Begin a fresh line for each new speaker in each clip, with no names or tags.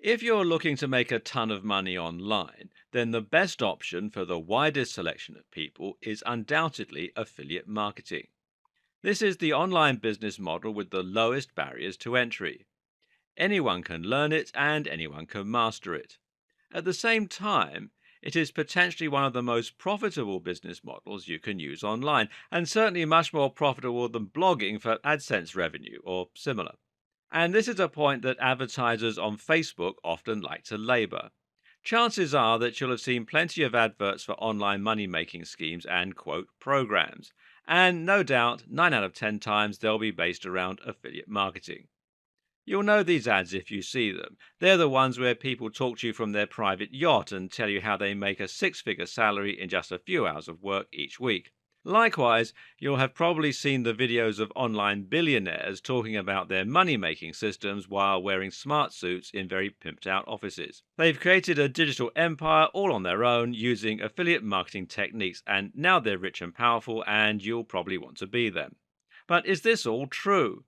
If you're looking to make a ton of money online, then the best option for the widest selection of people is undoubtedly affiliate marketing. This is the online business model with the lowest barriers to entry. Anyone can learn it and anyone can master it. At the same time, it is potentially one of the most profitable business models you can use online, and certainly much more profitable than blogging for AdSense revenue or similar. And this is a point that advertisers on Facebook often like to labour. Chances are that you'll have seen plenty of adverts for online money making schemes and quote programs. And no doubt, 9 out of 10 times they'll be based around affiliate marketing. You'll know these ads if you see them. They're the ones where people talk to you from their private yacht and tell you how they make a six-figure salary in just a few hours of work each week. Likewise, you'll have probably seen the videos of online billionaires talking about their money-making systems while wearing smart suits in very pimped-out offices. They've created a digital empire all on their own using affiliate marketing techniques, and now they're rich and powerful, and you'll probably want to be them. But is this all true?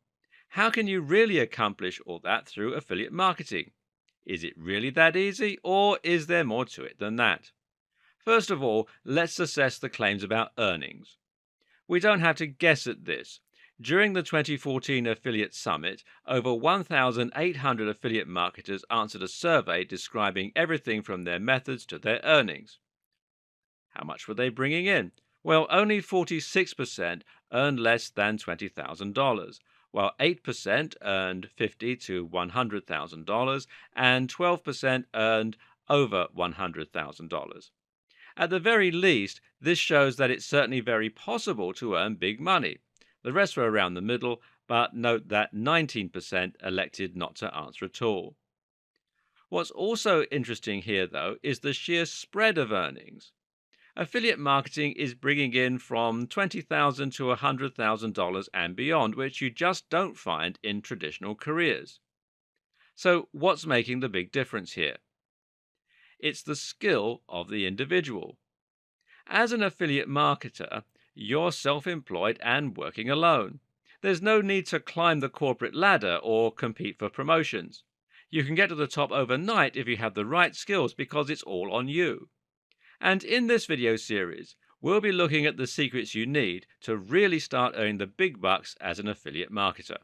How can you really accomplish all that through affiliate marketing? Is it really that easy, or is there more to it than that? First of all, let's assess the claims about earnings. We don't have to guess at this. During the 2014 Affiliate Summit, over 1,800 affiliate marketers answered a survey describing everything from their methods to their earnings. How much were they bringing in? Well, only 46% earned less than $20,000, while 8% earned $50,000 to $100,000 and 12% earned over $100,000. At the very least, this shows that it's certainly very possible to earn big money. The rest were around the middle, but note that 19% elected not to answer at all. What's also interesting here, though, is the sheer spread of earnings. Affiliate marketing is bringing in from $20,000 to $100,000 and beyond, which you just don't find in traditional careers. So, what's making the big difference here? It's the skill of the individual. As an affiliate marketer, you're self employed and working alone. There's no need to climb the corporate ladder or compete for promotions. You can get to the top overnight if you have the right skills because it's all on you. And in this video series, we'll be looking at the secrets you need to really start earning the big bucks as an affiliate marketer.